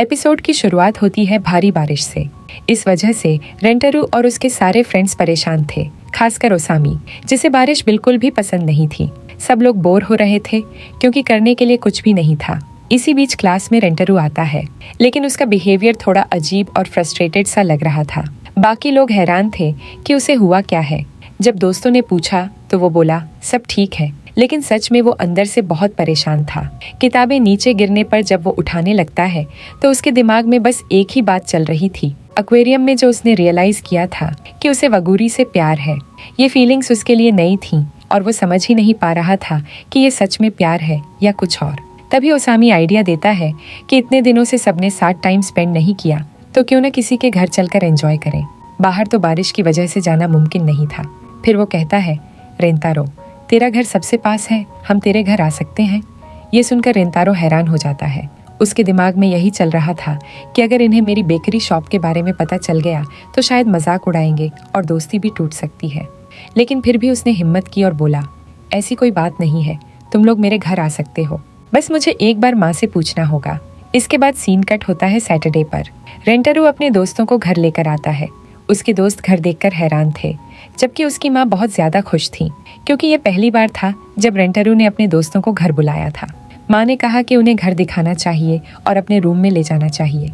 Episode की शुरुआत होती है भारी बारिश से। इस वजह से रेंटारू और उसके सारे फ्रेंड्स परेशान थे, खासकर ओसामी, जिसे बारिश बिल्कुल भी पसंद नहीं थी। सब लोग बोर हो रहे थे क्योंकि करने के लिए कुछ भी नहीं था। इसी बीच क्लास में रेंटारू आता है, लेकिन उसका बिहेवियर थोड़ा अजीब और फ्रस्ट्रेटेड सा लग रहा था। बाकी लोग हैरान थे कि उसे हुआ क्या है। जब दोस्तों ने पूछा तो वो बोला सब ठीक है, लेकिन सच में वो अंदर से बहुत परेशान था। किताबें नीचे गिरने पर जब वो उठाने लगता है तो उसके दिमाग में बस एक ही बात चल रही थी। एक्वेरियम में जो उसने रियलाइज किया था कि उसे वगूरी से प्यार है। ये फीलिंग्स उसके लिए नई थी और वो समझ ही नहीं पा रहा था कि ये सच में प्यार है या कुछ और। तभी ओसामी आइडिया देता है कि इतने दिनों से सबने साथ टाइम स्पेंड नहीं किया, तो क्यों न किसी के घर चलकर एंजॉय करें। बाहर तो बारिश की वजह से जाना मुमकिन नहीं था। फिर वो कहता है, रेंतारो, तेरा घर सबसे पास है, हम तेरे घर आ सकते हैं। ये सुनकर रेंतारो हैरान हो जाता है। उसके दिमाग में यही चल रहा था कि अगर इन्हें मेरी बेकरी शॉप के बारे में पता चल गया तो शायद मजाक उड़ाएंगे और दोस्ती भी टूट सकती है। लेकिन फिर भी उसने हिम्मत की और बोला, ऐसी कोई बात नहीं है, तुम लोग मेरे घर आ सकते हो, बस मुझे एक बार माँ से पूछना होगा। इसके बाद सीन कट होता है सैटरडे पर। रेंटारू अपने दोस्तों को घर लेकर आता है। उसके दोस्त घर देखकर हैरान थे, जबकि उसकी माँ बहुत ज्यादा खुश थी, क्योंकि ये पहली बार था जब रेंटारू ने अपने दोस्तों को घर बुलाया था। माँ ने कहा कि उन्हें घर दिखाना चाहिए और अपने रूम में ले जाना चाहिए।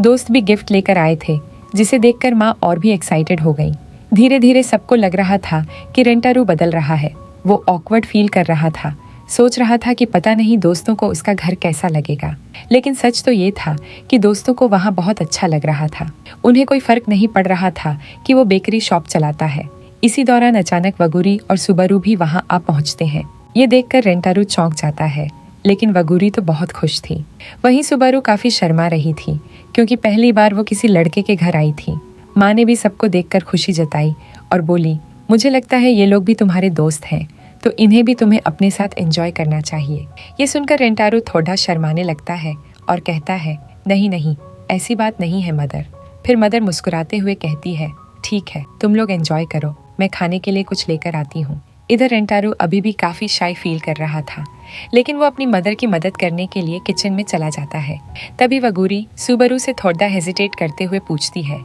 दोस्त भी गिफ्ट लेकर आए थे, जिसे देखकर माँ और भी एक्साइटेड हो गई। धीरे धीरे सबको लग रहा था कि रेंटारू बदल रहा है। वो ऑकवर्ड फील कर रहा था, सोच रहा था कि पता नहीं दोस्तों को उसका घर कैसा लगेगा। लेकिन सच तो ये था कि दोस्तों को वहाँ बहुत अच्छा लग रहा था। उन्हें कोई फर्क नहीं पड़ रहा था कि वो बेकरी शॉप चलाता है। इसी दौरान अचानक वगूरी और सुबारू भी वहाँ आ पहुँचते हैं। ये देखकर रेंटारू चौंक जाता है, लेकिन वगूरी तो बहुत खुश थी। वहीं सुबारू काफी शर्मा रही थी, क्योंकि पहली बार वो किसी लड़के के घर आई थी। माँ ने भी सबको देखकर खुशी जताई और बोली, मुझे लगता है ये लोग भी तुम्हारे दोस्त हैं, तो इन्हें भी तुम्हें अपने साथ एंजॉय करना चाहिए। ये सुनकर रेंटारू थोड़ा शर्माने लगता है और कहता है, नहीं नहीं, ऐसी बात नहीं है मदर। फिर मदर मुस्कुराते हुए कहती है, ठीक है, तुम लोग एंजॉय करो, मैं खाने के लिए कुछ लेकर आती हूँ। इधर रेंटारू अभी भी काफी शाय फील कर रहा था, लेकिन वो अपनी मदर की मदद करने के लिए किचन में चला जाता है। तभी वगूरी सुबारू से थोड़ा हेजिटेट करते हुए पूछती है,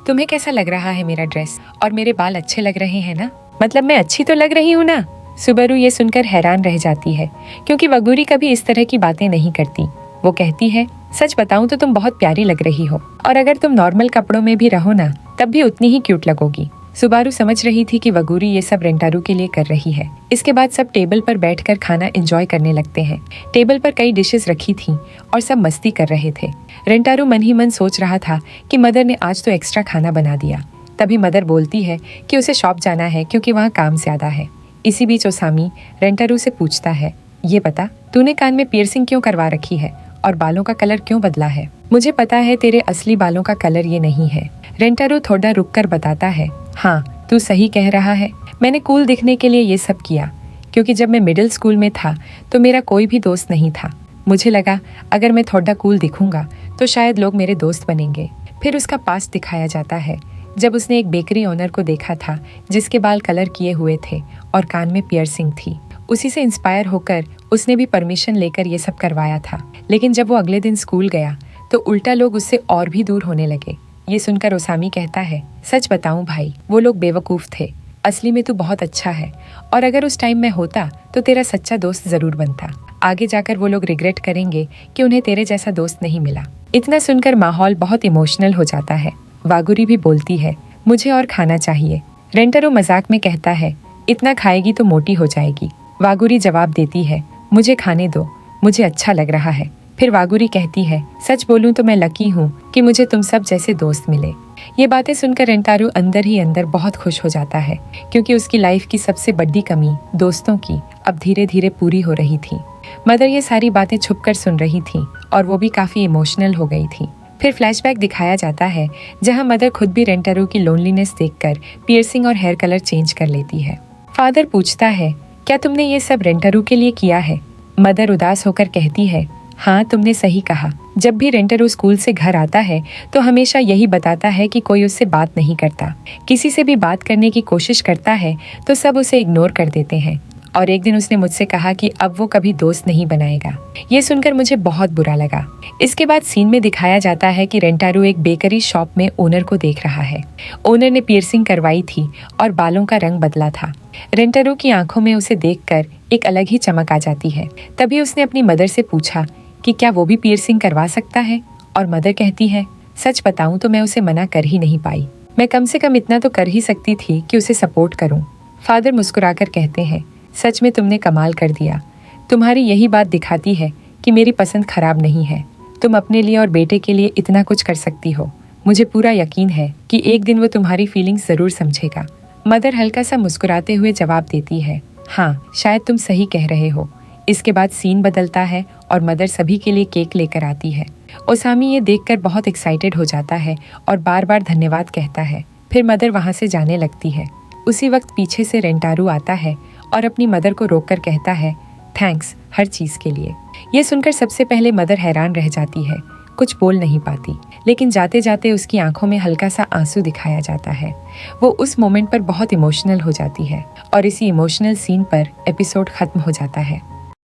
तुम्हें कैसा लग रहा है मेरा ड्रेस, और मेरे बाल अच्छे लग रहे हैं ना? मतलब मैं अच्छी तो लग रही हूँ ना? सुबारू ये सुनकर हैरान रह जाती है, क्योंकि वगूरी कभी इस तरह की बातें नहीं करती। वो कहती है, सच बताऊं तो तुम बहुत प्यारी लग रही हो, और अगर तुम नॉर्मल कपड़ों में भी रहो ना, तब भी उतनी ही क्यूट लगोगी। सुबारू समझ रही थी कि वगूरी ये सब रेंटारू के लिए कर रही है। इसके बाद सब टेबल पर बैठकर खाना एंजॉय करने लगते हैं। टेबल पर कई डिशेस रखी थी और सब मस्ती कर रहे थे। रेंटारू मन ही मन सोच रहा था कि मदर ने आज तो एक्स्ट्रा खाना बना दिया। तभी मदर बोलती है कि उसे शॉप जाना है क्योंकि वहाँ काम ज्यादा है। इसी बीच ओसामी रेंटारू से पूछता है, ये बता, तूने कान में पियर्सिंग क्यों करवा रखी है और बालों का कलर क्यों बदला है? मुझे पता है तेरे असली बालों का कलर ये नहीं है। रेंटारू थोड़ा रुककर बताता है, हाँ तू सही कह रहा है, मैंने कूल दिखने के लिए ये सब किया, क्योंकि जब मैं मिडिल स्कूल में था तो मेरा कोई भी दोस्त नहीं था। मुझे लगा अगर मैं थोड़ा कूल दिखूंगा तो शायद लोग मेरे दोस्त बनेंगे। फिर उसका पास्ट दिखाया जाता है, जब उसने एक बेकरी ओनर को देखा था जिसके बाल कलर किए हुए थे और कान में पियर्सिंग थी। उसी से इंस्पायर होकर उसने भी परमिशन लेकर ये सब करवाया था। लेकिन जब वो अगले दिन स्कूल गया तो उल्टा लोग उससे और भी दूर होने लगे। ये सुनकर ओसामी कहता है, सच बताऊं भाई, वो लोग बेवकूफ थे, असली में तू बहुत अच्छा है, और अगर उस टाइम में होता तो तेरा सच्चा दोस्त जरूर बनता। आगे जाकर वो लोग रिग्रेट करेंगे कि उन्हें तेरे जैसा दोस्त नहीं मिला। इतना सुनकर माहौल बहुत इमोशनल हो जाता है। वागुरी भी बोलती है, मुझे और खाना चाहिए। रेंटारू मजाक में कहता है, इतना खाएगी तो मोटी हो जाएगी। वागुरी जवाब देती है, मुझे खाने दो, मुझे अच्छा लग रहा है। फिर वागुरी कहती है, सच बोलूं तो मैं लकी हूँ कि मुझे तुम सब जैसे दोस्त मिले। ये बातें सुनकर रेंटारू अंदर ही अंदर बहुत खुश हो जाता है, क्योंकि उसकी लाइफ की सबसे बड़ी कमी, दोस्तों की, अब धीरे धीरे पूरी हो रही थी। मदर ये सारी बातें छुपकर सुन रही थी और वो भी काफी इमोशनल हो गई थी। फिर फ्लैशबैक दिखाया जाता है, जहाँ मदर खुद भी रेंटारू की लोनलीनेस देखकर पियर्सिंग और हेयर कलर चेंज कर लेती है। फादर पूछता है, क्या तुमने ये सब रेंटारू के लिए किया है? मदर उदास होकर कहती है, हाँ तुमने सही कहा। जब भी रेंटारू स्कूल से घर आता है तो हमेशा यही बताता है कि कोई उससे बात नहीं करता। किसी से भी बात करने की कोशिश करता है तो सब उसे इग्नोर कर देते हैं और एक दिन उसने मुझसे कहा कि अब वो कभी दोस्त नहीं बनाएगा। ये सुनकर मुझे बहुत बुरा लगा। इसके बाद सीन में दिखाया जाता है कि रेंटारू एक बेकरी शॉप में ओनर को देख रहा है। ओनर ने पियर्सिंग करवाई थी और बालों का रंग बदला था। रेंटारू की आंखों में उसे देखकर एक अलग ही चमक आ जाती है। तभी उसने अपनी मदर से पूछा कि क्या वो भी पियर्सिंग करवा सकता है, और मदर कहती है, सच बताऊं तो मैं उसे मना कर ही नहीं पाई। मैं कम से कम इतना तो कर ही सकती थी कि उसे सपोर्ट करूं। फादर मुस्कुराकर कहते हैं, सच में तुमने कमाल कर दिया। तुम्हारी यही बात दिखाती है कि मेरी पसंद खराब नहीं है। तुम अपने लिए और बेटे के लिए इतना कुछ कर सकती हो। मुझे पूरा यकीन है कि एक दिन वो तुम्हारी फीलिंग्स जरूर समझेगा। मदर हल्का सा मुस्कुराते हुए जवाब देती है, हाँ शायद तुम सही कह रहे हो। इसके बाद सीन बदलता है और मदर सभी के लिए केक लेकर आती है। ओसामी ये देखकर बहुत एक्साइटेड हो जाता है और बार बार धन्यवाद कहता है। फिर मदर वहाँ से जाने लगती है। उसी वक्त पीछे से रेंटारू आता है और अपनी मदर को रोककर कहता है, थैंक्स हर चीज के लिए। ये सुनकर सबसे पहले मदर हैरान रह जाती है, कुछ बोल नहीं पाती, लेकिन जाते जाते उसकी आंखों में हल्का सा आंसू दिखाया जाता है। वो उस मोमेंट पर बहुत इमोशनल हो जाती है और इसी इमोशनल सीन पर एपिसोड खत्म हो जाता है।